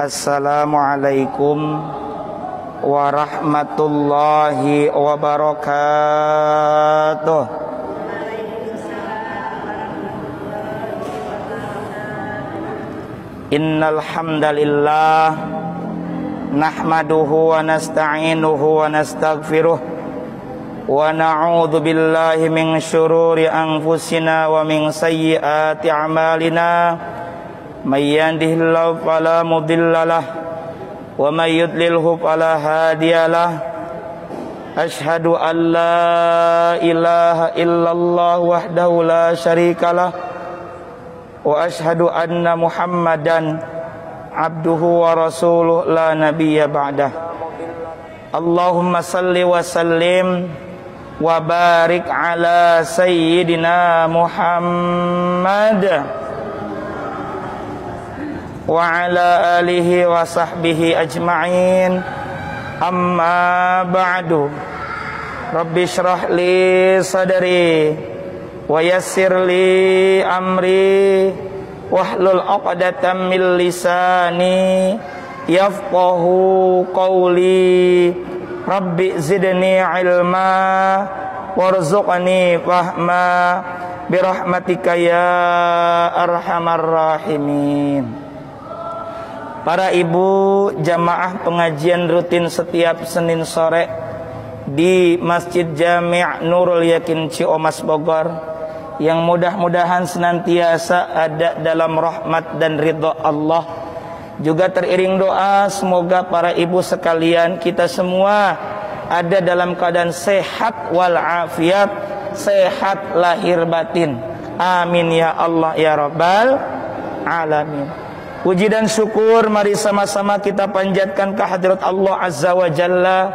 Assalamualaikum warahmatullahi wabarakatuh. Innal hamdalillah nahmaduhu wa nasta'inuhu wa nastaghfiruh wa na'udzu billahi min syururi anfusina wa min sayyiati a'malina. May yahdihillahu fala mudhillalah wa may yudlilhu fala hadiyalah. Asyhadu an la ilaha illallah wahdahu la syarikalah wa asyhadu anna Muhammadan abduhu wa rasuluh la nabiyya ba'dah. Allahumma salli wa sallim wa barik ala sayyidina Muhammad wa ala alihi wa sahbihi ajma'in. Amma ba'du. Rabbi syrah li sadri wa yassir li amri wahlul 'uqdatam min lisani yafqahu qawli. Rabbi zidni ilma warzuqni fahma birahmatika ya arhamar rahimin. Para ibu jamaah pengajian rutin setiap Senin sore di Masjid Jami' Nurul Yakin Ciamis Bogor, yang mudah-mudahan senantiasa ada dalam rahmat dan ridha Allah. Juga teriring doa semoga para ibu sekalian kita semua ada dalam keadaan sehat walafiat, sehat lahir batin. Amin ya Allah ya Rabbal alamin. Puji dan syukur mari sama-sama kita panjatkan kehadirat Allah Azza wa Jalla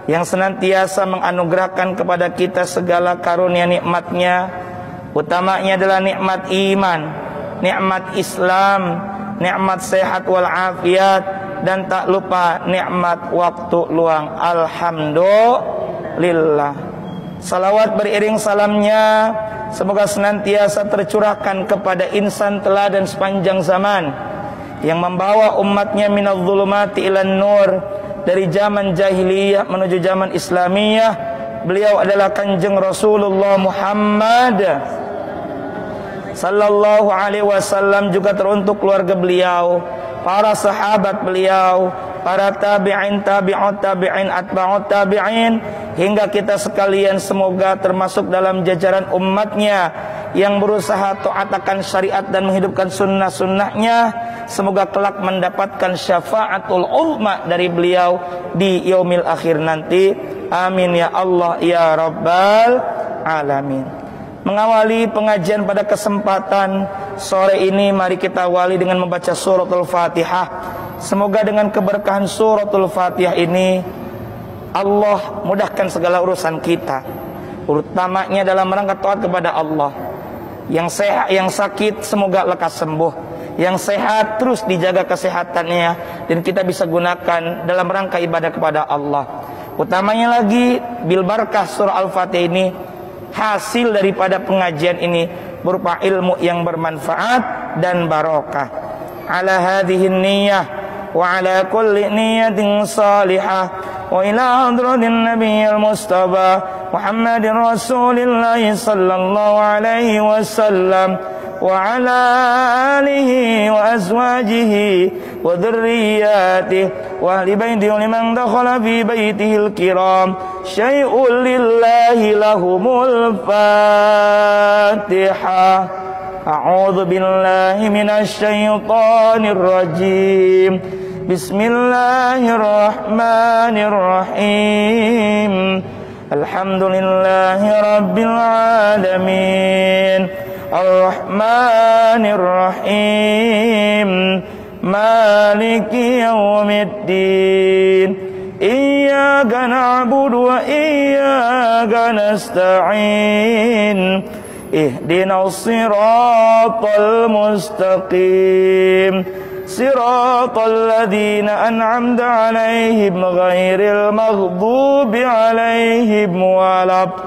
yang senantiasa menganugerahkan kepada kita segala karunia nikmatnya. Utamanya adalah nikmat iman, nikmat Islam, nikmat sehat walafiat, dan tak lupa nikmat waktu luang. Alhamdulillah. Salawat beriring salamnya semoga senantiasa tercurahkan kepada insan teladan sepanjang zaman yang membawa umatnya minadh dhulumati ilan nur, dari zaman jahiliyah menuju zaman islamiyah. Beliau adalah Kanjeng Rasulullah Muhammad sallallahu alaihi wasallam, juga teruntuk keluarga beliau, para sahabat beliau, para tabi'in, tabi'ut tabi'in, atba'ut tabi'in, hingga kita sekalian semoga termasuk dalam jajaran umatnya yang berusaha taat akan syariat dan menghidupkan sunnah-sunnahnya. Semoga kelak mendapatkan syafaatul uzma dari beliau di yaumil akhir nanti. Amin ya Allah ya Rabbal alamin. Mengawali pengajian pada kesempatan sore ini, mari kita awali dengan membaca suratul Fatihah. Semoga dengan keberkahan suratul Fatihah ini Allah mudahkan segala urusan kita, utamanya dalam rangka taat kepada Allah. Yang sehat, yang sakit semoga lekas sembuh. Yang sehat terus dijaga kesehatannya dan kita bisa gunakan dalam rangka ibadah kepada Allah. Utamanya lagi bil barakah surah Al-Fatihah ini, hasil daripada pengajian ini berupa ilmu yang bermanfaat dan barokah. Ala hadhihi niyyah wa ala kulli niyyatin salihah wa ila hadratin nabiyil mustafa Muhammadin Rasulillah sallallahu alaihi wasallam wa ala alihi wa azwajihi wa dhurriyyatihi wa ahli baitihi wa liman dakhala fi baitihil kiram syai'un lillahi lahumul Fatihah. A'udzu billahi minasy syaithanir rajim. Bismillahirrahmanirrahim. Alhamdulillahi rabbil alamin. Ar-Rahmanir Rahim. Maliki yaumiddin. Iyyaka na'budu wa iyyaka nasta'in. Ihdinas siratal mustaqim. Siratal ladzina an'amta 'alaihim ghairil maghdubi 'alaihim waladdallin.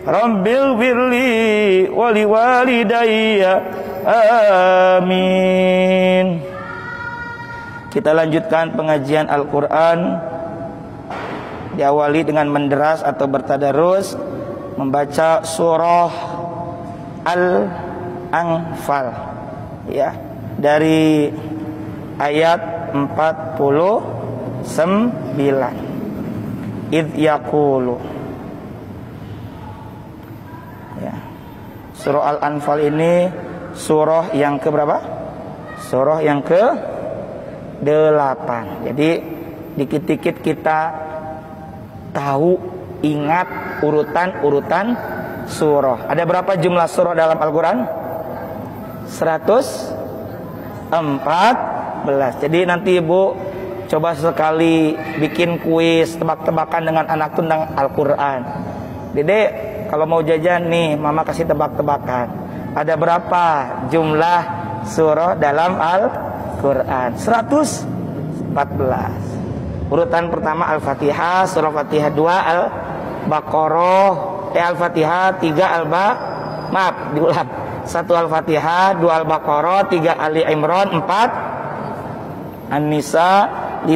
Rabbil firli wali walidayya. Amin. Kita lanjutkan pengajian Al-Quran. Diawali dengan menderas atau bertadarus membaca surah Al-Anfal, ya, dari ayat 49. Idh yaqulu, ya. Surah Al-Anfal ini surah yang ke berapa? Surah yang ke 8. Jadi dikit-dikit kita tahu, ingat urutan-urutan surah. Ada berapa jumlah surah dalam Al-Quran? 114. Jadi nanti Ibu coba sekali bikin kuis tebak-tebakan dengan anak tentang Al-Quran. Dede, kalau mau jajan nih, Mama kasih tebak-tebakan. Ada berapa jumlah surah dalam Al-Quran? 114. Urutan pertama Al-Fatihah, surah Fatihah 2, Al-Baqarah, Al-Fatihah 3, maaf, diulang. 1 Al-Fatihah, 2 Al-Baqarah, 3 Ali Imran, 4 An-Nisa, 5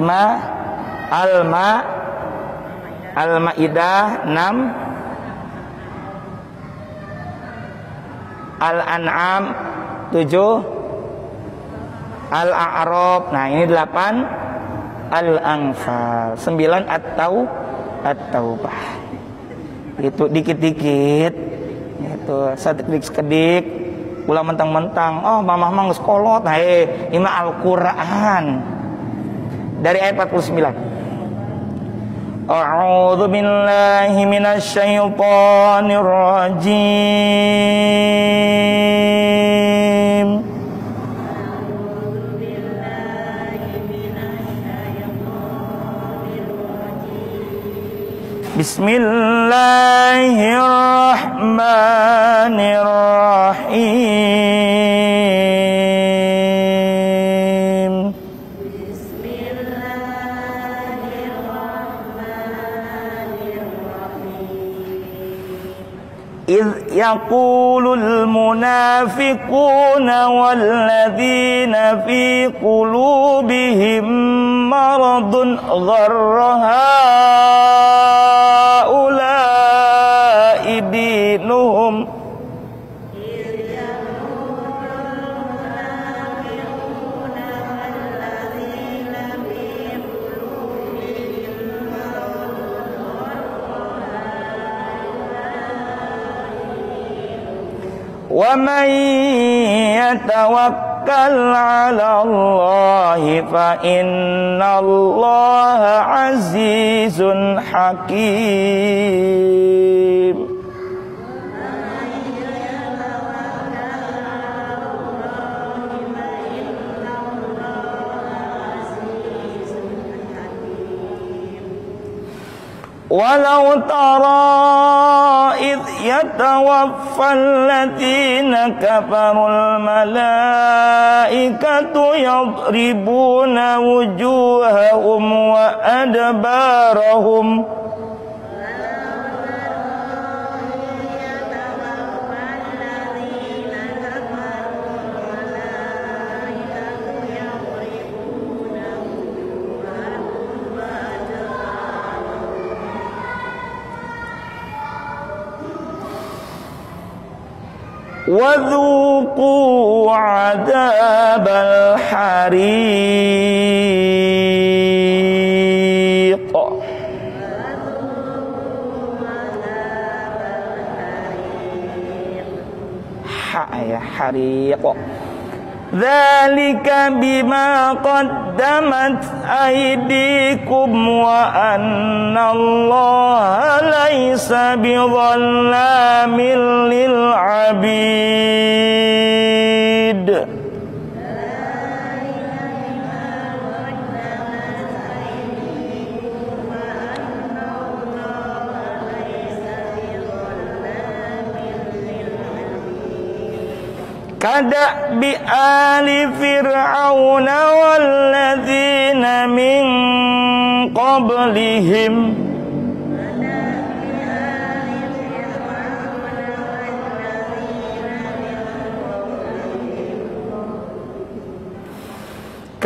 Al-Maidah, 6 Al-An'am, 7 Al-A'raf. Nah, ini 8 Al-Anfal, 9 At-Taubah. Itu dikit-dikit, itu sekedik ulah mentang-mentang, oh mamah mah geus kolot. Nah, ini Al-Qur'an. Dari ayat 49. A'udzu billahi minasy syaithanir rajim. Bismillahirrahmanirrahim. إذ يقول المنافقون والذين في قلوبهم مرض غر هؤلاء دينهم وَمَنْ يَتَوَكَّلْ عَلَى اللَّهِ فَإِنَّ اللَّهَ عَزِيزٌ حَكِيمٌ. Walau tara id yatawaffal ladina kafarul malaikatu yadribuna wujuhahum wa adbarahum وذوقوا عذاب الحريق. حريق ذلك بما قدمت أيديكم وأن الله ليس بظلام للعبيد. كدأب آل فرعون والذين من قبلهم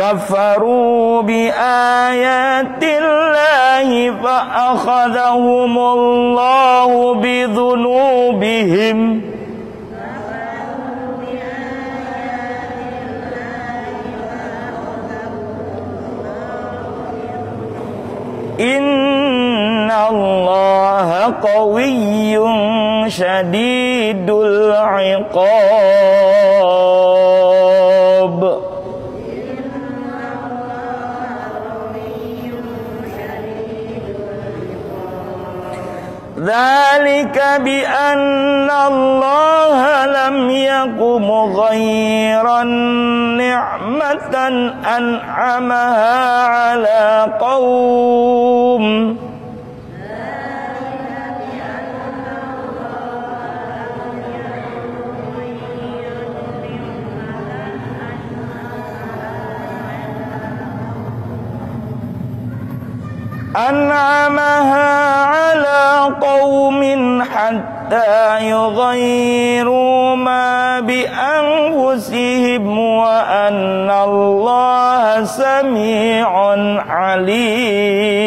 كفروا بآيات الله فأخذهم الله بذنوبهم إن الله قوي شديد العقاب ذلك بأن الله لم يك مغيرا نعمة أنعمها على قوم حتى يغيروا ما بأنفسهم وأن الله سميع عليم.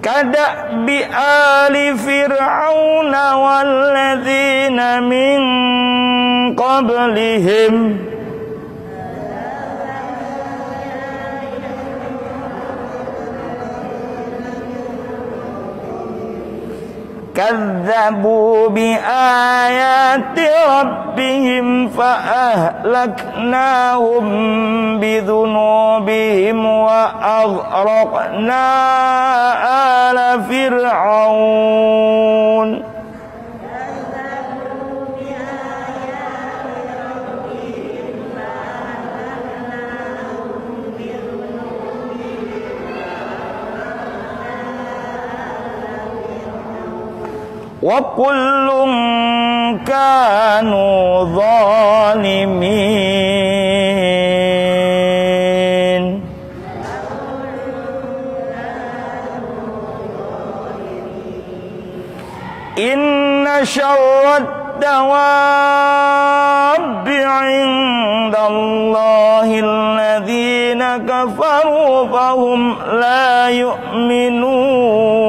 كدأب آل فرعون والذين من قبلهم كذبوا بآيات ربهم فأهلكناهم بذنوبهم وأغرقنا آل فرعون وكل كانوا ظالمين. إن شر الدواب عند الله الذين كفروا فهم لا يؤمنون.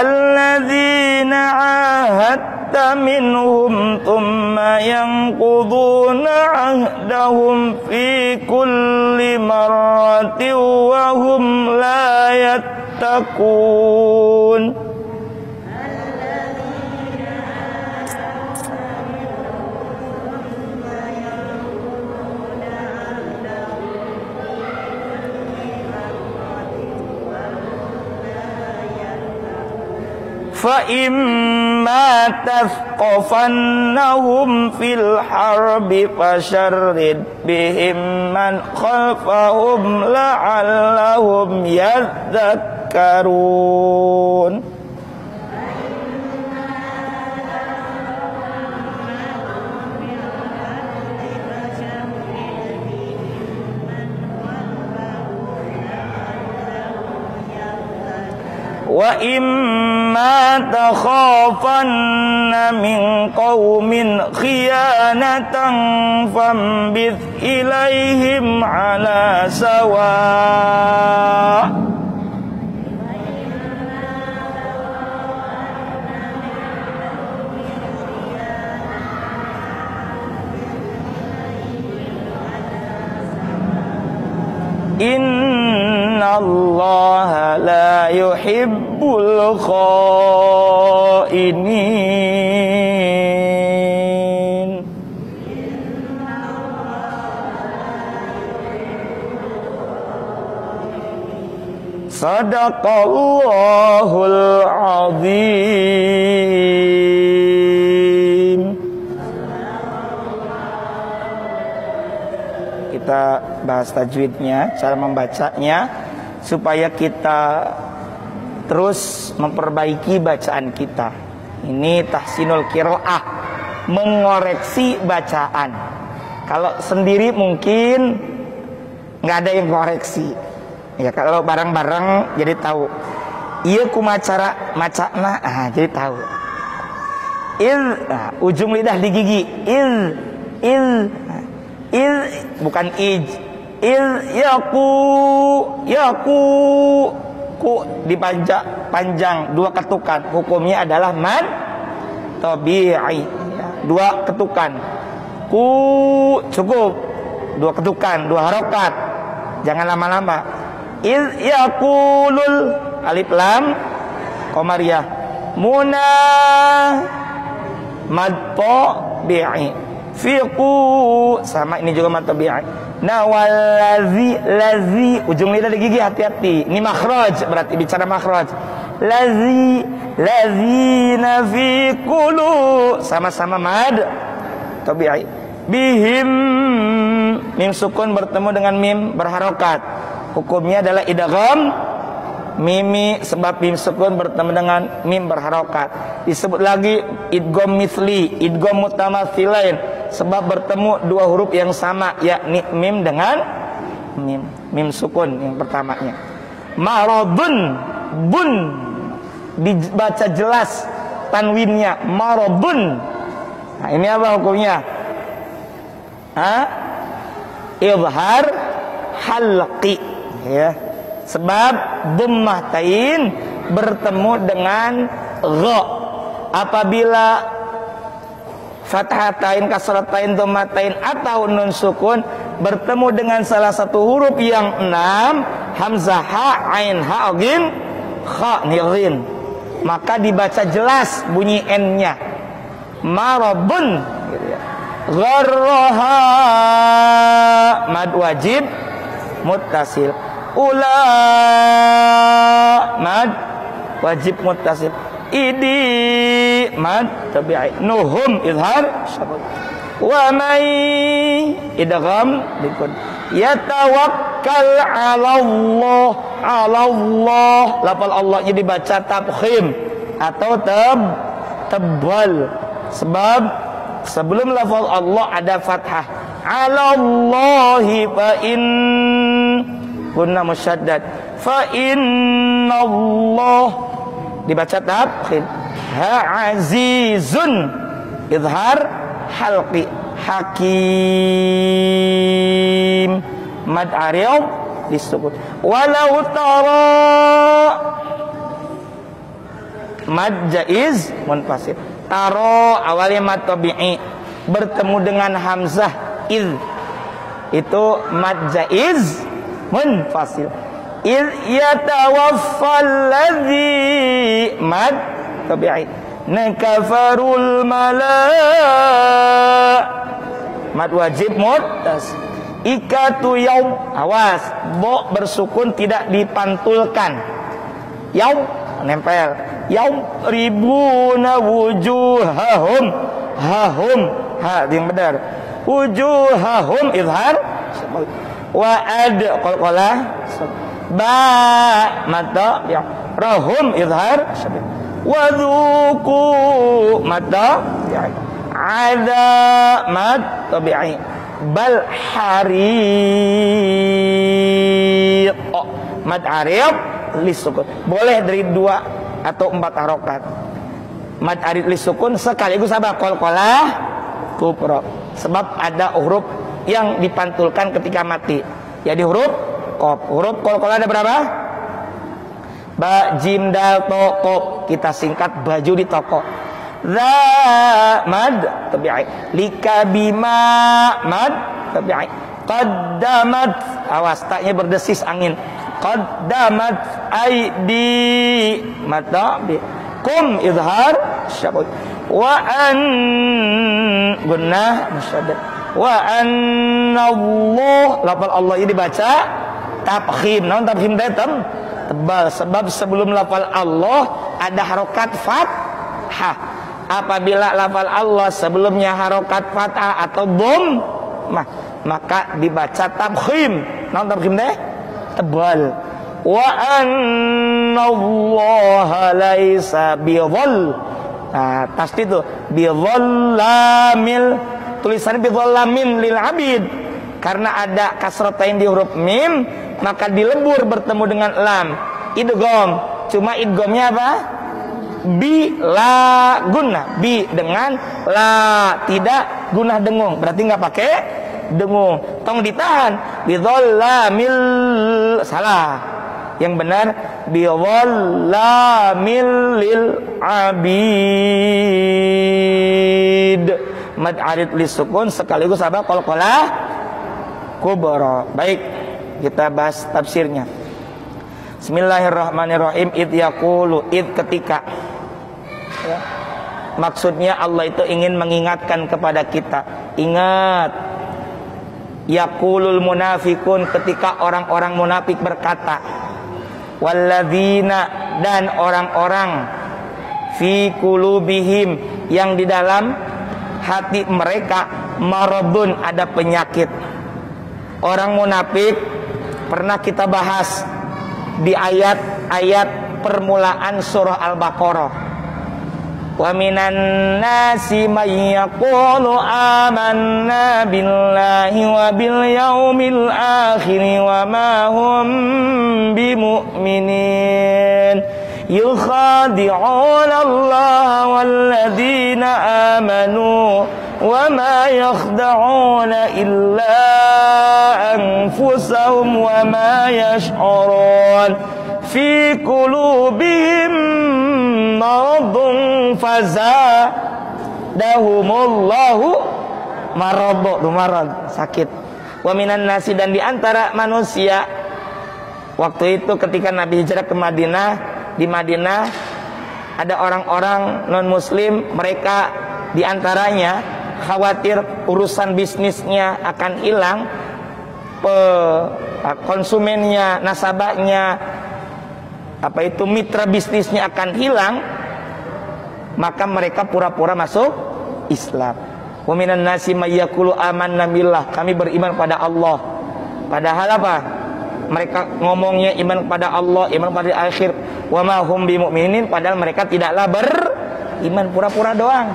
الذين عاهدت منهم ثم ينقضون عهدهم في كل مرة وهم لا يتقون. فإما تثقفنهم في الحرب فشرد بهم من خلفهم لعلهم يذكرون. وإما تخافن من قوم خيانة فانبذ إليهم على سواء إن الله لا يحب الخائنين. صدق الله العظيم. bahas tajwidnya, cara membacanya, supaya kita terus memperbaiki bacaan kita. Ini tahsinul qiraah, mengoreksi bacaan. Kalau sendiri mungkin nggak ada yang koreksi. Ya kalau bareng-bareng jadi tahu. Iya kumacara macana, jadi tahu. Ujung lidah di gigi. Bukan ij. Yaku ku panjang 2 ketukan. Hukumnya adalah mad tabi'i. 2 ketukan. Ku cukup 2 ketukan, 2 harokat. Jangan lama-lama. Yaqulul alif lam qamariyah. Muna mad tabi'i. Fiqu sama ini juga mad tabi'i. Lazi ujung lidah di gigi, hati-hati. Ini makhraj, berarti bicara makhraj. Lazina fi qulu sama-sama mad tabi'i. Bihim mim sukun bertemu dengan mim berharokat. Hukumnya adalah idgham mimi, sebab mim sukun bertemu dengan mim berharokat. Disebut lagi idgham mithli, idgham mutamatsilain, sebab bertemu 2 huruf yang sama, yakni mim dengan mim sukun yang pertamanya. Maradun, bun dibaca jelas tanwinnya, maradun. Nah, ini apa hukumnya? Izhar halqi, ya. Sebab dhammah tain bertemu dengan gha. Apabila fathatain, kasratain, dhammatain atau nun sukun bertemu dengan salah satu huruf yang 6, hamzah, ha, ain, ha, ghin, kha, ghin, maka dibaca jelas bunyi n-nya. Marabun, gitu ya. Gharraha mad wajib muttasil. Ula mad wajib muttasil. Idi mad tabi'i. Nuhum izhar syabab. Wa may idgham bikun. Yatawakkal 'ala Allah. Lafal Allahnya dibaca tafkhim atau tebal. Sebab sebelum lafal Allah ada fathah. 'Ala Allahi fa in kunna musyaddad. Fa innallah dibaca tafkhim. Ha azizun izhar halqi. Hakim mad ariyab disebut. Walau tara mad jaiz munfasil. Taro awalnya mad tabi'i bertemu dengan hamzah iz, itu mad jaiz munfasil. Iz yatawaffal ladzi mad tabi'i. Nakafarul mad wajib muttasil. Ikatu yaum, awas, bo bersukun tidak dipantulkan. Yaum nempel. Yaum ribuna wujuhahum, hahum, ha yang benar. Wujuhahum izhar. Wa ad qalqalah ba mata ya. Rahum izhar. Wa dzuqu mata ya. Ada mad tabi'i. Bal hariq. Mad ariq lisukun. Boleh dari 2 atau 4 harokat. Mad arid li sukun sekaligus apa? Qalqalah kubra. Sebab ada huruf yang dipantulkan ketika mati. Jadi huruf qaf. Huruf qalqalah ada berapa? Ba, jim, dal, to, qaf. Kita singkat baju di toko. Za mad tabi'i. Lika bima mad tabi'i. Qaddamat, awas taknya berdesis angin. Qaddamat aidi mata bi kum izhar syabut wa an gunnah musyaddad wa annallah. Lafal Allah ini dibaca tafkhim. Namun tafkhim datam tebal, sebab sebelum lafal Allah ada harokat fathah. Apabila lafal Allah sebelumnya harokat fathah atau dhammah, maka dibaca tabkhim. Naon tabkhim teh? Tebal. Wa annallaha laisa bidhall. Nah, pasti itu bidhallamil, tulisannya bidhallamin lil abid. Karena ada kasratain di huruf mim, maka dilebur bertemu dengan lam. Idgham. Cuma idghamnya apa? Bi la gunnah. Bi dengan la, tidak gunnah dengung. Berarti nggak pakai dengung. Tong ditahan. Bidhallamil, salah. Yang benar bidhallamil lil abid. Mad arid lisukun sekaligus apa? Qalqalah kubra. Baik, kita bahas tafsirnya. Bismillahirrahmanirrahim. Id yaqulu, id ketika, ya. Maksudnya Allah itu ingin mengingatkan kepada kita. Ingat, yaqulul munafikun, ketika orang-orang munafik berkata, walladzina, dan orang-orang, fi qulubihim, yang di dalam hati mereka, maradun, ada penyakit. Orang munafik pernah kita bahas di ayat-ayat permulaan surah Al-Baqarah. Wa minan nasi may yaqulu amanna billahi wa bil yaumil akhir wa ma hum bimu'minin yukhadi'una Allah walladzina amanu wa ma yakhda'una illa anfusahum wa ma yash'urun fi qulubihim maradun fazadahumullahu marad, sakit. Wa minan nasi, dan di antara manusia, waktu itu ketika Nabi hijrah ke Madinah, di Madinah ada orang-orang non muslim, mereka di antaranya khawatir urusan bisnisnya akan hilang, konsumennya, nasabahnya, apa itu mitra bisnisnya akan hilang, maka mereka pura-pura masuk Islam. Wa minan nasi may yaqulu amanna billah, kami beriman pada Allah. Padahal apa? Mereka ngomongnya iman kepada Allah, iman pada akhir. Wa ma hum bimu'minin, padahal mereka tidaklah beriman, pura-pura doang.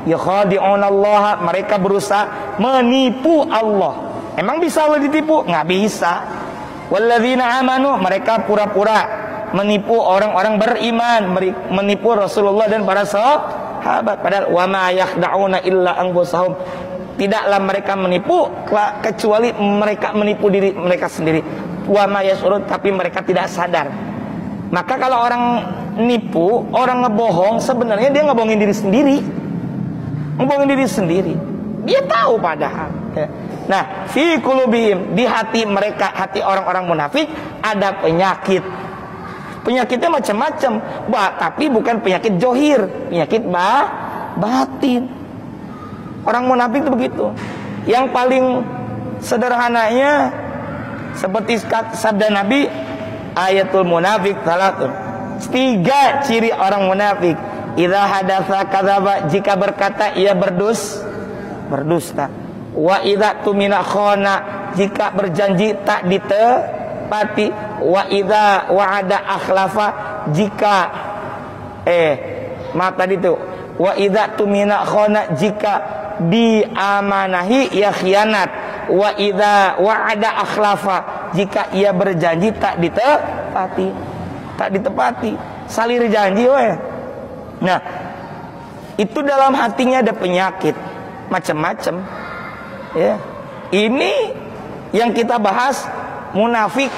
Yakhadi'una Allah, mereka berusaha menipu Allah. Emang bisa Allah ditipu? Nggak bisa. Walladzina amanu, mereka pura-pura menipu orang-orang beriman, menipu Rasulullah dan para sahabat. Padahal wa ma yakhda'una illa anfusahum, tidaklah mereka menipu kecuali mereka menipu diri mereka sendiri. Wa ma yash'urun, tapi mereka tidak sadar. Maka kalau orang nipu, orang ngebohong, sebenarnya dia ngebohongin diri sendiri. Ngebohongin diri sendiri. Dia tahu padahal. Nah, fi qulubihim, di hati mereka, hati orang-orang munafik ada penyakit. Penyakitnya macam-macam, tapi bukan penyakit johir, penyakit batin. Orang munafik itu begitu. Yang paling sederhananya seperti sabda Nabi, ayatul munafik salatun. 3 ciri orang munafik. Idza hadatsa kadzaba, jika berkata ia berdusta. Wa idza tumina khana, jika berjanji tak ditepati. Wa idza wa'ada akhlafa, jika tadi itu wa idza tumina khana, jika diamanahi ia khianat. Wa idza wa'ada akhlafa, jika ia berjanji tak ditepati, salir janji we. Nah, itu dalam hatinya ada penyakit macam-macam, ya. Ini yang kita bahas munafik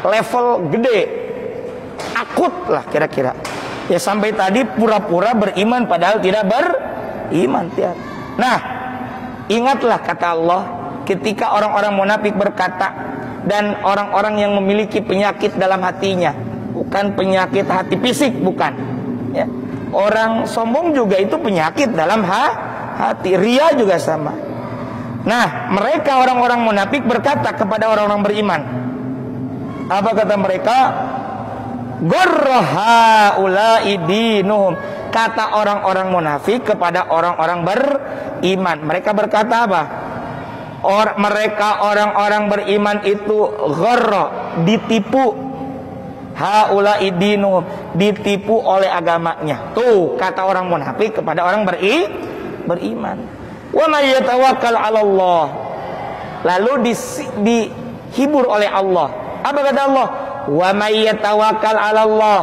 level gede, akut lah kira-kira. Ya, sampai tadi pura-pura beriman padahal tidak beriman. Nah, ingatlah kata Allah, ketika orang-orang munafik berkata, dan orang-orang yang memiliki penyakit dalam hatinya, bukan penyakit hati fisik, bukan, ya. Orang sombong juga itu penyakit dalam hati, ria juga sama. Nah, mereka orang-orang munafik berkata kepada orang-orang beriman, apa kata mereka? Gharra haula'i dinuhum, kata orang-orang munafik kepada orang-orang beriman. Mereka berkata apa? Mereka orang-orang beriman itu gharra, ditipu. Haula idinu, ditipu oleh agamanya. Tuh kata orang munafik kepada orang beriman. Wa may yatawakkal 'ala Allah. Lalu dihibur oleh Allah. Apa kata Allah? Wa may yatawakkal 'ala Allah.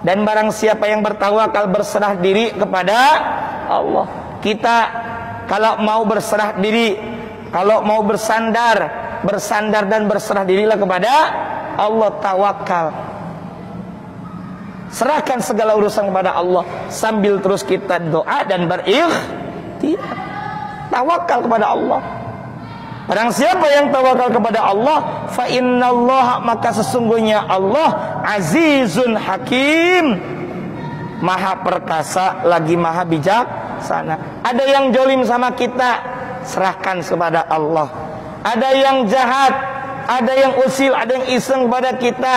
Dan barang siapa yang bertawakal, berserah diri kepada Allah. Kita kalau mau berserah diri, kalau mau bersandar dan berserah dirilah kepada Allah, tawakal. Serahkan segala urusan kepada Allah sambil terus kita doa dan berikhtiar. Tawakal kepada Allah. Barang siapa yang tawakal kepada Allah, fa innallaha, maka sesungguhnya Allah azizun hakim, maha perkasa lagi maha bijaksana. Ada yang jolim sama kita, serahkan kepada Allah. Ada yang jahat, ada yang usil, ada yang iseng kepada kita,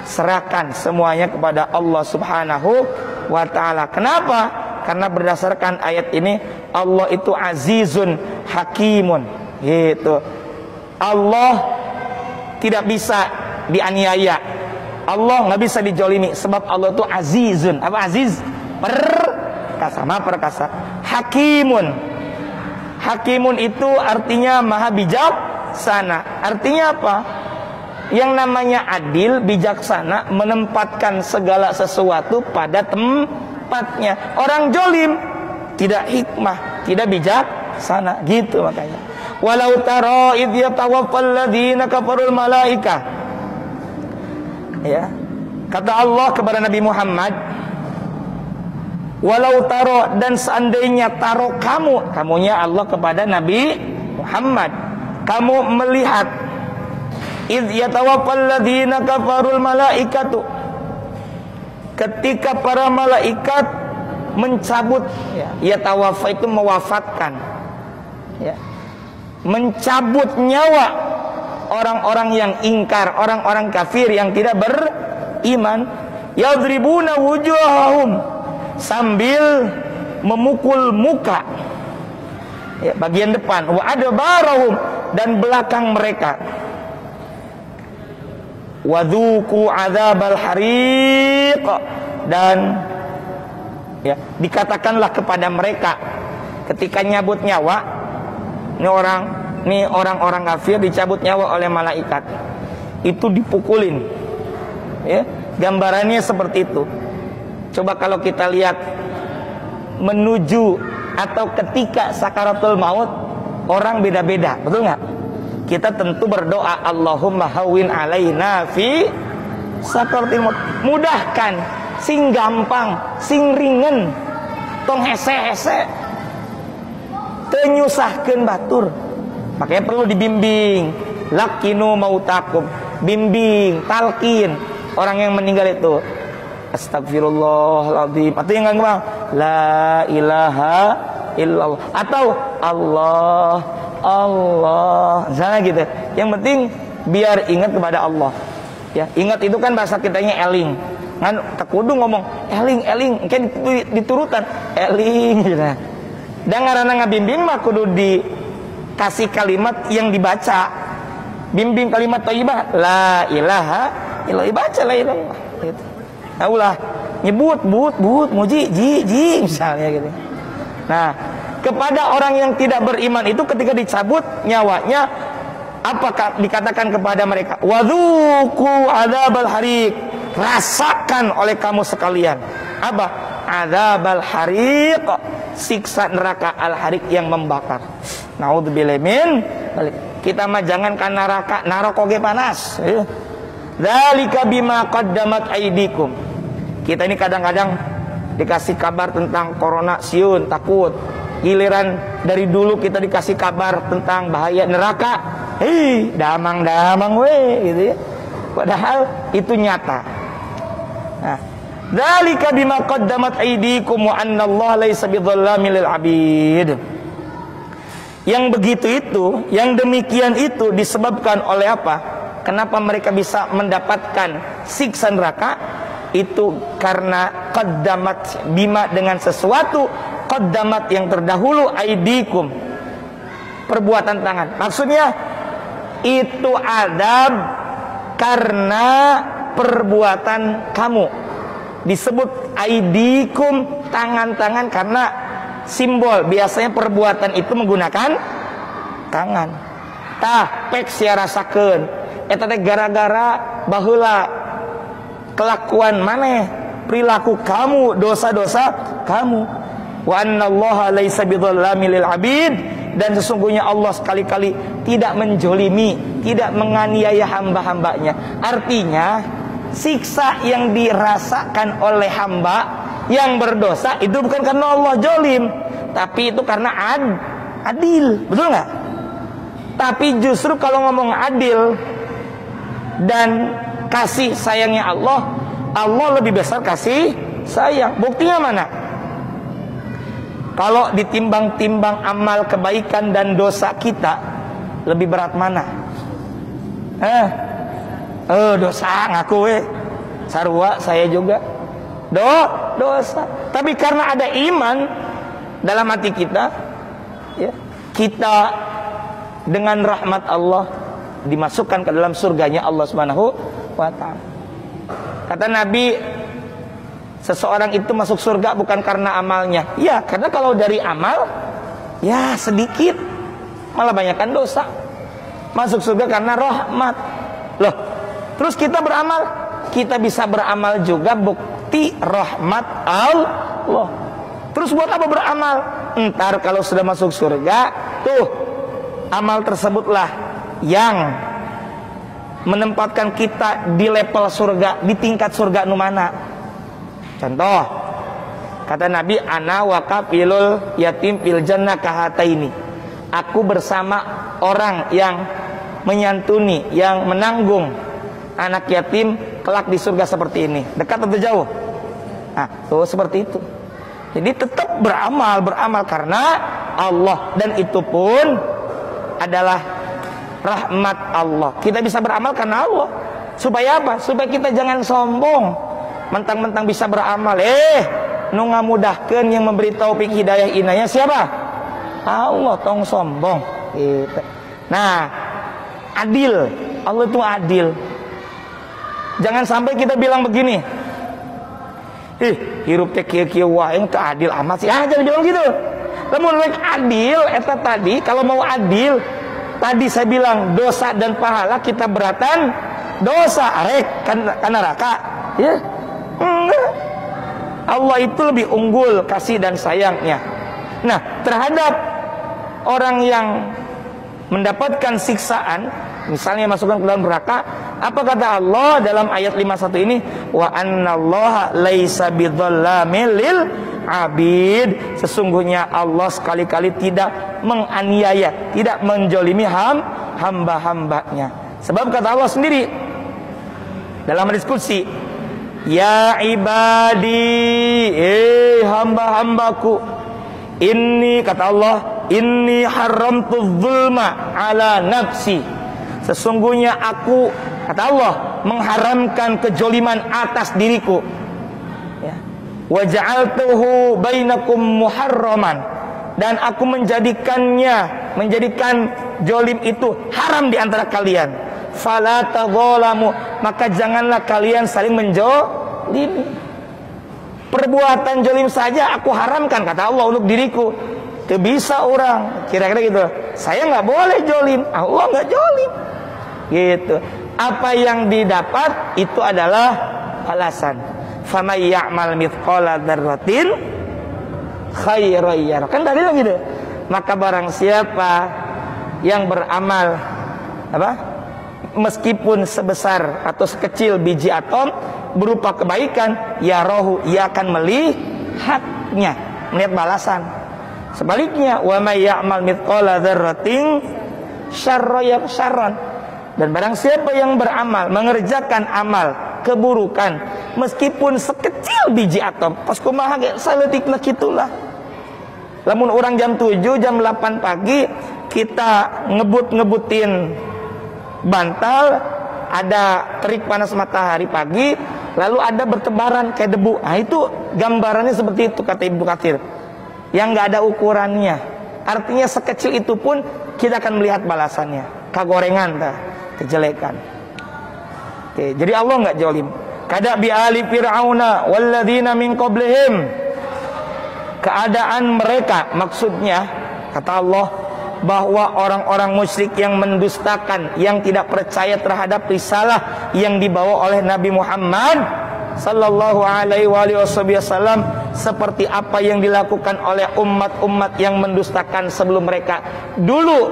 serahkan semuanya kepada Allah Subhanahu wa ta'ala. Kenapa? Karena berdasarkan ayat ini, Allah itu azizun hakimun. Gitu. Allah tidak bisa dianiaya. Allah nggak bisa dijolimi, sebab Allah itu azizun. Apa aziz? Perkasa, maha perkasa. Hakimun. Hakimun itu artinya maha bijaksana. Artinya apa? Yang namanya adil, bijaksana, menempatkan segala sesuatu pada tempatnya. Orang jolim tidak hikmah, tidak bijaksana. Gitu makanya. Walau tara idh yatawaffal ladzina kafarul malaika. Ya. Kata Allah kepada Nabi Muhammad, walau taro, dan seandainya taro kamunya Allah kepada Nabi Muhammad, kamu melihat idh yatawaffal ladzina kafarul malaikatu, ketika para malaikat mencabut, ya tawaffa itu mewafatkan, ya, mencabut nyawa orang-orang yang ingkar, orang-orang kafir yang tidak beriman. Yadribuna wujuhahum, sambil memukul muka, ya, bagian depan. Wa adbarahum, dan belakang mereka. Wadzuqu adzabal hariq, dan ya, dikatakanlah kepada mereka ketika nyabut nyawa, ini orang-orang kafir dicabut nyawa oleh malaikat, itu dipukulin, ya, gambarannya seperti itu. Coba kalau kita lihat menuju atau ketika sakaratul maut, orang beda-beda, betul nggak? Kita tentu berdoa, Allahumma hawwin alaina fi sakaratul maut, mudahkan, sing gampang, sing ringen, tong hese-hese, tenyusahkeun batur. Makanya perlu dibimbing. Lakinu mautakum, bimbing, talqin orang yang meninggal itu. Astagfirullahaladzim, atau yang gampang, la ilaha illallah, atau Allah, misalnya gitu. Yang penting biar ingat kepada Allah. Ya, ingat itu kan bahasa kitanya eling. Kan tekudu ngomong eling, kan diturutan eling gitu. Dan karena ngabimbing mah kudu dikasih kalimat yang dibaca. Bimbing kalimat thayyibah, la ilaha illallah, baca la ilaha gitu. Nah, ulah nyebut muji ji misalnya gitu. Nah, kepada orang yang tidak beriman itu ketika dicabut nyawanya, apakah dikatakan kepada mereka, wadzuqu adzabal hariq, rasakan oleh kamu sekalian apa? Adzabal hariq, siksa neraka al-hariq yang membakar. Naudzubillahi min dzalik. Kita mah jangan kan neraka ge panas. Dzalika bima qaddamat aydikum. Kita ini kadang-kadang dikasih kabar tentang corona, siun takut. Giliran dari dulu kita dikasih kabar tentang bahaya neraka, damang we gitu ya. Padahal itu nyata. Nah, dzalika bima qaddamat aydikum wa annallaha laysa bidzallamin lil 'abid. Yang begitu itu, yang demikian itu disebabkan oleh apa? Kenapa mereka bisa mendapatkan siksa neraka? Itu karena qaddamat bima, dengan sesuatu, qaddamat yang terdahulu, aidikum, perbuatan tangan. Maksudnya itu adab karena perbuatan kamu. Disebut aidikum, tangan-tangan, karena simbol. Biasanya perbuatan itu menggunakan tangan. Tah pek sia rasakeun eta teh gara-gara baheula kelakuan maneh, perilaku kamu, dosa-dosa kamu. Wa annallaha laisa bidzallamil lil abid, dan sesungguhnya Allah sekali-kali tidak menjolimi, tidak menganiaya hamba-hambanya. Artinya siksa yang dirasakan oleh hamba yang berdosa itu bukan karena Allah jolim, tapi itu karena adil. Betul nggak? Tapi justru kalau ngomong adil dan kasih sayangnya Allah, Allah lebih besar kasih sayang. Buktinya mana? Kalau ditimbang-timbang amal kebaikan dan dosa kita, lebih berat mana? Dosa ngaku sarua saya juga dosa. Tapi karena ada iman dalam hati kita, ya, kita dengan rahmat Allah dimasukkan ke dalam surganya Allah Subhanahu wa ta'ala. Kata Nabi, seseorang itu masuk surga bukan karena amalnya. Ya, karena kalau dari amal, ya sedikit, malah banyakkan dosa. Masuk surga karena rahmat. Loh, terus kita beramal, kita bisa beramal juga bukti rahmat Allah. Terus buat apa beramal? Entar kalau sudah masuk surga, tuh amal tersebutlah yang menempatkan kita di level surga, di tingkat surga nu mana. Contoh, kata Nabi, ana wa kafilul yatim fil jannah kahataini. Aku bersama orang yang menyantuni, yang menanggung anak yatim kelak di surga seperti ini. Dekat atau jauh? Nah, tuh seperti itu. Jadi tetap beramal karena Allah, dan itu pun adalah rahmat Allah. Kita bisa beramal karena Allah. Supaya apa? Supaya kita jangan sombong. Mentang-mentang bisa beramal, nu ngamudahkeun yang memberi taufik hidayah inayah siapa? Allah. Tong sombong gitu. Nah, adil. Allah itu adil. Jangan sampai kita bilang begini, hirup teh kieu-kieu wae teu adil amat sih. Jangan bilang gitu. Lamun rek adil eta tadi, kalau mau adil, tadi saya bilang dosa dan pahala kita beratan dosa rek kan neraka. Ya. Allah itu lebih unggul kasih dan sayangnya. Nah, terhadap orang yang mendapatkan siksaan, misalnya masukkan ke dalam neraka, apa kata Allah dalam ayat 51 ini? Wa annallaha laisa bidzallamil lil abid. Sesungguhnya Allah sekali-kali tidak menganiaya, tidak menjolimi hamba-hambanya. Sebab kata Allah sendiri dalam diskusi, ya ibadi, hamba-hambaku, ini kata Allah, inni haramtu dzulma ala nafsi. Sesungguhnya aku, kata Allah, mengharamkan kejoliman atas diriku. Ya. Waja'altuhu bainakum muharraman, dan aku menjadikan jolim itu haram di antara kalian. Fala tadzalamu, maka janganlah kalian saling menjolimi. Perbuatan jolim saja aku haramkan, kata Allah, untuk diriku. Itu bisa orang kira-kira gitu, saya nggak boleh jolim, Allah nggak jolim gitu. Apa yang didapat itu adalah balasan. Famay ya'mal mithqala dzarratin khairan yarah. Kan tadi gitu. Maka barang siapa yang beramal meskipun sebesar atau sekecil biji atom berupa kebaikan, ya rohu, ia akan melihatnya, melihat balasan. Sebaliknya, wa may ya'mal mithqala dzarratin syarran. Dan barang siapa yang beramal, mengerjakan amal keburukan meskipun sekecil biji atom, pas kumaha ge saletikna kitulah. Lamun orang jam 7, jam 8 pagi kita ngebut-ngebutin bantal, ada terik panas matahari pagi, lalu ada bertebaran kayak debu. Nah, itu gambarannya seperti itu kata Ibnu Katsir. Yang nggak ada ukurannya. Artinya sekecil itu pun kita akan melihat balasannya. Kagorengan dah, kejelekan. Oke, jadi Allah nggak zalim. Kada bi ali fir'auna walladzina min qablihim. Keadaan mereka, maksudnya kata Allah bahwa orang-orang musyrik yang mendustakan, yang tidak percaya terhadap risalah yang dibawa oleh Nabi Muhammad sallallahu alaihi wasallam, seperti apa yang dilakukan oleh umat-umat yang mendustakan sebelum mereka. Dulu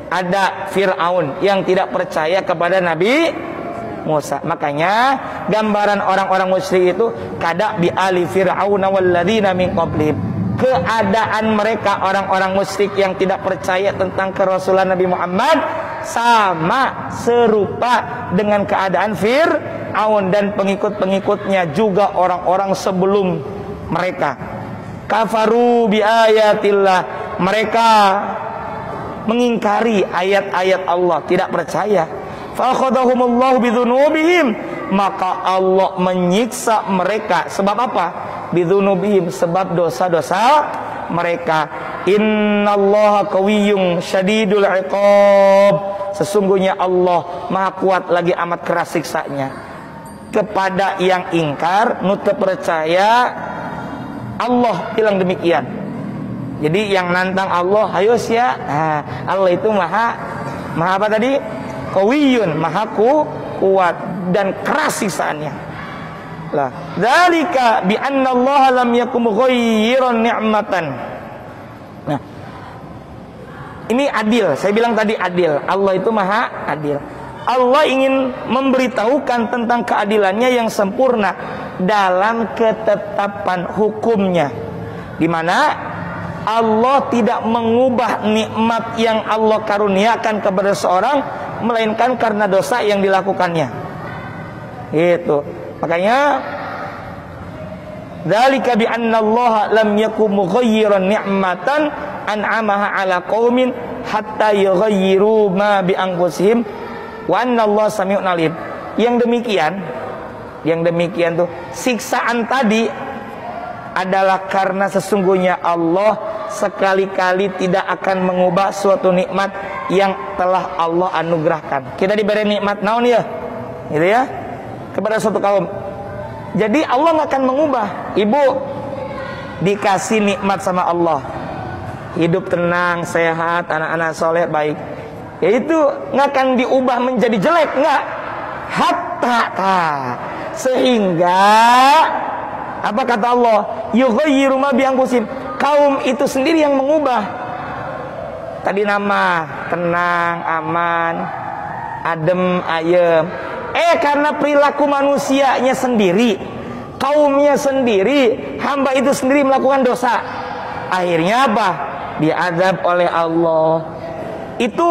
ada Fir'aun yang tidak percaya kepada Nabi Musa. Makanya gambaran orang-orang musyrik itu kada bi ali fir'auna walladzina min qablihim. Keadaan mereka orang-orang musyrik yang tidak percaya tentang kerasulan Nabi Muhammad sama serupa dengan keadaan Fir'aun dan pengikut-pengikutnya, juga orang-orang sebelum mereka. Kafaru bi ayatillah, mereka mengingkari ayat-ayat Allah, tidak percaya. Fakhadahumullahu bidzunubihim, maka Allah menyiksa mereka. Sebab apa? Bidzunubihim, sebab dosa-dosa mereka. Innallaha qawiyyun syadidul iqab, sesungguhnya Allah maha kuat lagi amat keras siksanya. Kepada yang ingkar, nutup percaya, Allah bilang demikian. Jadi yang nantang Allah, ayo sia, Allah itu maha apa tadi? Qawiyun, maha kuat dan keras siksaannya. Lah, dzalika bi anna Allah lam yakum ghayyiran ni'matan. Nah, ini adil. Saya bilang tadi adil. Allah itu maha adil. Allah ingin memberitahukan tentang keadilannya yang sempurna dalam ketetapan hukumnya, di mana Allah tidak mengubah nikmat yang Allah karuniakan kepada seorang melainkan karena dosa yang dilakukannya. Gitu. Makanya dzalika bi anna Allah lam yakum mughayyiran ni'matan an'amaha 'ala qaumin hatta yughayyiru ma bi anfusihim wa anna Allah samii'un 'alim. Yang demikian tuh siksaan tadi adalah karena sesungguhnya Allah sekali-kali tidak akan mengubah suatu nikmat yang telah Allah anugerahkan. Kita diberi nikmat naon ya, gitu ya, kepada suatu kaum. Jadi Allah nggak akan mengubah. Ibu dikasih nikmat sama Allah, hidup tenang, sehat, anak-anak soleh, baik, ya itu nggak akan diubah menjadi jelek, nggak. Hatta sehingga apa kata Allah? Yughayyiru ma bi anfusihim. Kaum itu sendiri yang mengubah. Tadi nama tenang, aman, adem, ayem. Karena perilaku manusianya sendiri, kaumnya sendiri, hamba itu sendiri melakukan dosa. Akhirnya apa? Diazab oleh Allah. Itu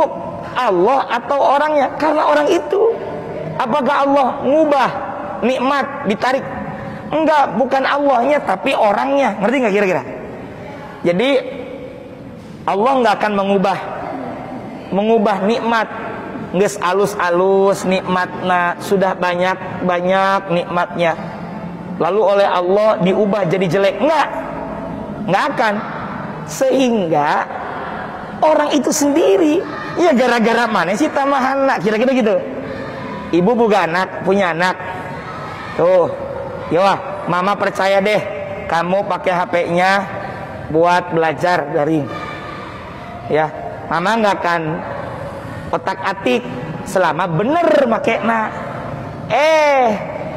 Allah atau orangnya? Karena orang itu. Apakah Allah ngubah nikmat, ditarik? Enggak, bukan Allahnya tapi orangnya. Ngerti nggak kira-kira? Jadi Allah nggak akan mengubah nikmat. Nges alus-alus nikmatnya, sudah banyak nikmatnya, lalu oleh Allah diubah jadi jelek. Nggak akan. Sehingga orang itu sendiri, ya gara-gara mana sih tamahan anak, kira-kira gitu. Ibu punya anak tuh, ya mama percaya deh kamu pakai HP-nya buat belajar daring, ya mama nggak akan otak-atik selama bener makainya.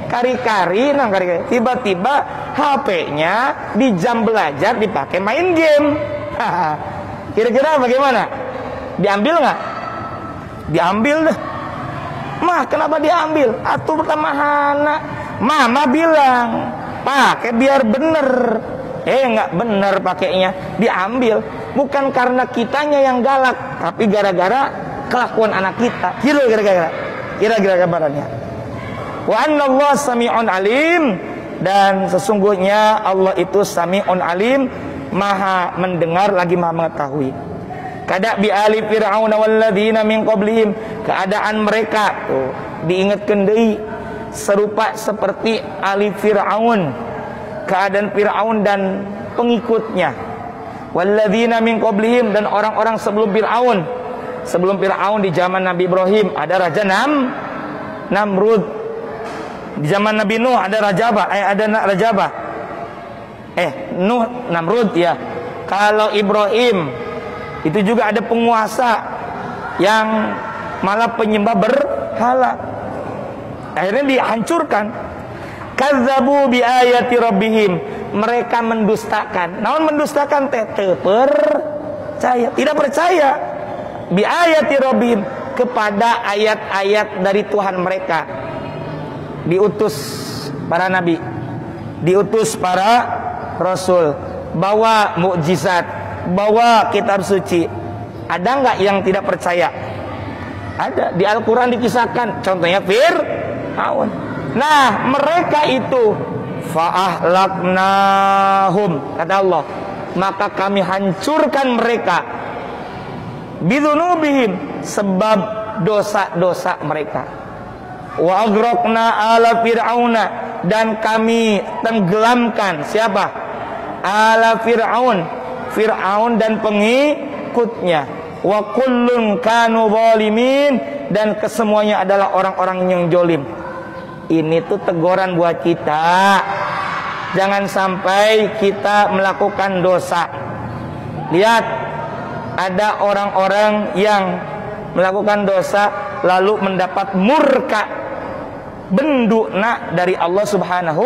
Kari-kari tiba-tiba HP-nya di jam belajar dipakai main game. Kira-kira bagaimana? Diambil nggak? Diambil deh. Mah kenapa diambil? Atuh pertama hana mama bilang pakai biar bener. Nggak bener pakainya, diambil. Bukan karena kitanya yang galak, tapi gara-gara kelakuan anak kita. Kira-kira gambarannya. Wa annallaha samii'un alim, dan sesungguhnya Allah itu samii'un alim, maha mendengar lagi maha mengetahui. Kada bi ali fir'aun walladzina min qablihim, keadaan mereka tuh diingatkeun deui serupa seperti ali Fir'aun, keadaan Fir'aun dan pengikutnya. walladzina min qablihim, dan orang-orang sebelum Fir'aun. Sebelum Fir'aun di zaman Nabi Ibrahim ada raja Namrud. Di zaman Nabi Nuh ada raja apa? Nuh, Namrud ya. Kalau Ibrahim itu juga ada penguasa yang malah penyembah berhala. Akhirnya dihancurkan. Kadzabu bi ayati rabbihim, mereka mendustakan. Naon mendustakan teh? Percaya, tidak percaya bi ayati rabbihim, kepada ayat-ayat dari Tuhan mereka. Diutus para nabi, diutus para rasul, bawa mukjizat, bawa kitab suci. Ada nggak yang tidak percaya? Ada. Di Al-Quran dikisahkan, contohnya Fir'aun. Nah, mereka itu fa'ahlaknahum, kata Allah, maka kami hancurkan mereka bidunubihim, sebab dosa-dosa mereka. Wa agraqna ala fir'auna, dan kami tenggelamkan siapa? Ala Fir'aun, Fir'aun dan pengikutnya. Wa kullun kanu zalimin, dan kesemuanya adalah orang-orang yang jolim. Ini tuh teguran buat kita, jangan sampai kita melakukan dosa. Lihat, ada orang-orang yang melakukan dosa lalu mendapat murka, bendukna dari Allah Subhanahu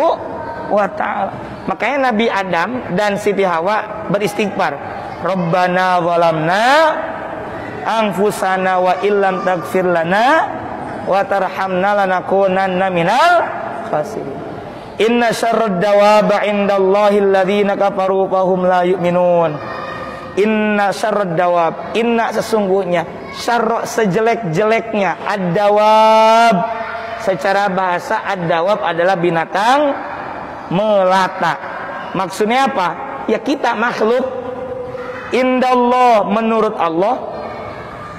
wa ta'ala. Makanya Nabi Adam dan Siti Hawa beristighfar, Rabbana zalamna anfusana wa illam taghfir lana wa tarhamna lanakunanna minal khasirin. Inna syarrad dawaba indallahi alladzina kafaru fahum la yu'minun. Inna syarrad dawab, inna sesungguhnya, syarra sejelek-jeleknya, ad-dawab secara bahasa, ad-dawab adalah binatang melata. Maksudnya apa? Ya kita makhluk. Indallah, menurut Allah,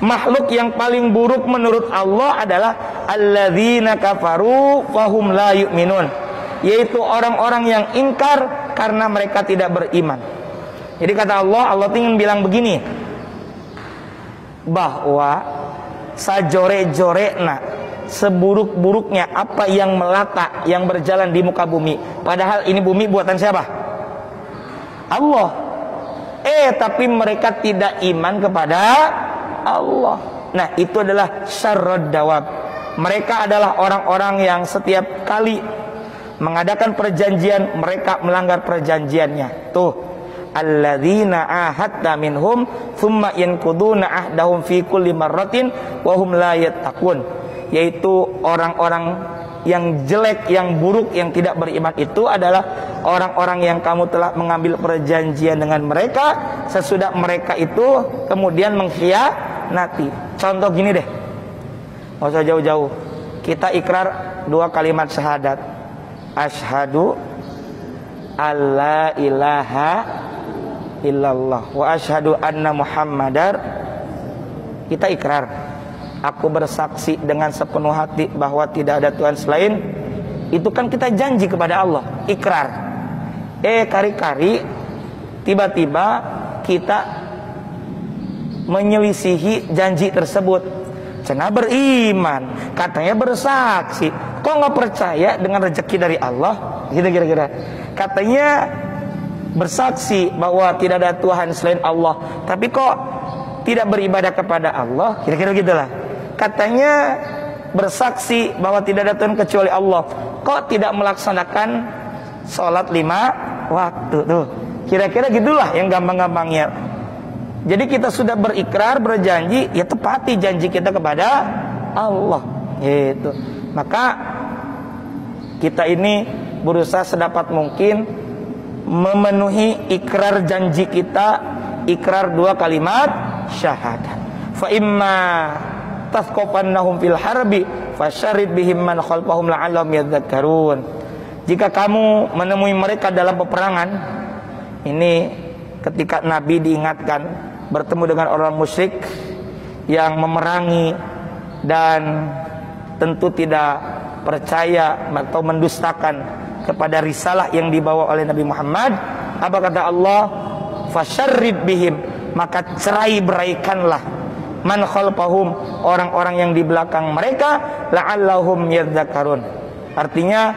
makhluk yang paling buruk menurut Allah adalah alladzina kafaru fahum la yu'minun, yaitu orang-orang yang ingkar karena mereka tidak beriman. Jadi kata Allah, Allah ingin bilang begini, bahwa sajore-jorena, seburuk-buruknya apa yang melata, yang berjalan di muka bumi, padahal ini bumi buatan siapa? Allah. Tapi mereka tidak iman kepada Allah. Nah, itu adalah syarrad dawab. Mereka adalah orang-orang yang setiap kali mengadakan perjanjian, mereka melanggar perjanjiannya. Tuh, alladzina ahadta minhum thumma yanquduna ahdahum fi kulli marratin wa hum la yattaqun. Yaitu orang-orang yang jelek, yang buruk, yang tidak beriman itu adalah orang-orang yang kamu telah mengambil perjanjian dengan mereka, sesudah mereka itu kemudian mengkhianati. Contoh gini deh, nggak usah jauh-jauh, kita ikrar 2 kalimat syahadat, asyhadu alla ilaha illallah wa asyhadu anna muhammadar. Kita ikrar, aku bersaksi dengan sepenuh hati bahwa tidak ada Tuhan selain. Itu kan kita janji kepada Allah, ikrar. Kari-kari tiba-tiba kita menyelisihi janji tersebut. Cenah beriman, katanya bersaksi, kok nggak percaya dengan rezeki dari Allah? Gitu kira-kira. Katanya bersaksi bahwa tidak ada Tuhan selain Allah, tapi kok tidak beribadah kepada Allah? Kira-kira gitulah. Katanya bersaksi bahwa tidak ada Tuhan kecuali Allah, kok tidak melaksanakan sholat 5 waktu tuh. Kira-kira gitulah yang gampang-gampangnya. Jadi kita sudah berikrar, berjanji, ya tepati janji kita kepada Allah gitu. Maka kita ini berusaha sedapat mungkin memenuhi ikrar janji kita, ikrar 2 kalimat syahadat. Fa imma tasqafannahum fil harbi fasyarid bihim man khalfahum la'allahum yadhakkarun. Jika kamu menemui mereka dalam peperangan, ini ketika Nabi diingatkan bertemu dengan orang musyrik yang memerangi dan tentu tidak percaya atau mendustakan kepada risalah yang dibawa oleh Nabi Muhammad. Apa kata Allah? fasyarrid bihim, maka cerai-beraikanlah man khalfahum, orang-orang yang di belakang mereka, la'allahum yadzakarun. Artinya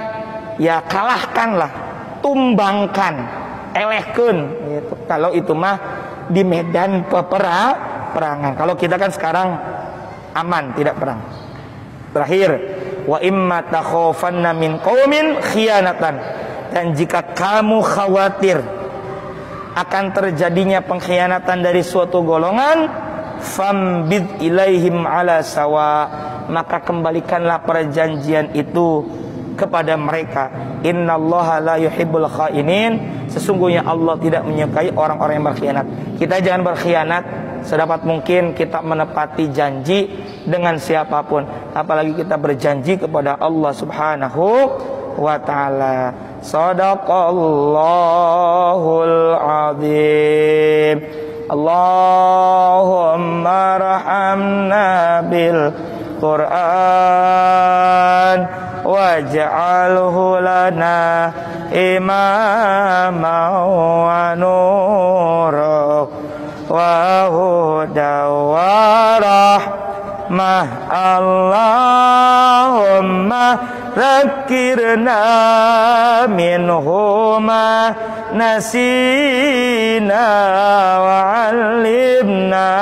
ya kalahkanlah, tumbangkan, elehkeun gitu. Kalau itu mah di medan peperangan. Kalau kita kan sekarang aman, tidak perang. Terakhir, wa imma takhafanna min qaumin khiyanatan, dan jika kamu khawatir akan terjadinya pengkhianatan dari suatu golongan, fambid ilaihim ala sawa, maka kembalikanlah perjanjian itu kepada mereka. Innallaha la yuhibbul khainin, sesungguhnya Allah tidak menyukai orang-orang yang berkhianat. Kita jangan berkhianat, sedapat mungkin kita menepati janji dengan siapapun, apalagi kita berjanji kepada Allah Subhanahu wa ta'ala. Shadaqallahul azim. Allahumma rahamna bil Qur'an waj'alhu lana imaman wa nura wa huda wa rahmah. Allahumma zakirna minhuma nasina wa 'allimna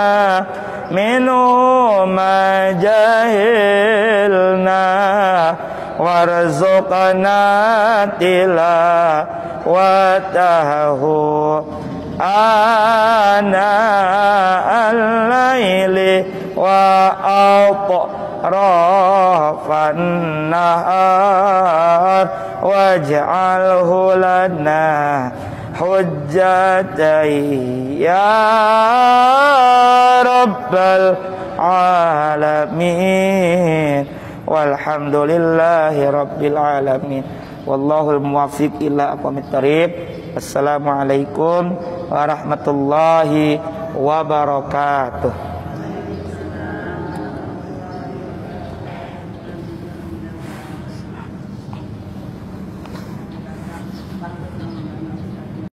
minhuma jahilna warzuqna tilawatahu ana al-laili wa atrafan nahar waj'alhu lana hujjatan ya rabbal alamin walhamdulillahi rabbil alamin wallahul muwaffiq ila aqwamit thoriq. Assalamualaikum warahmatullahi wabarakatuh.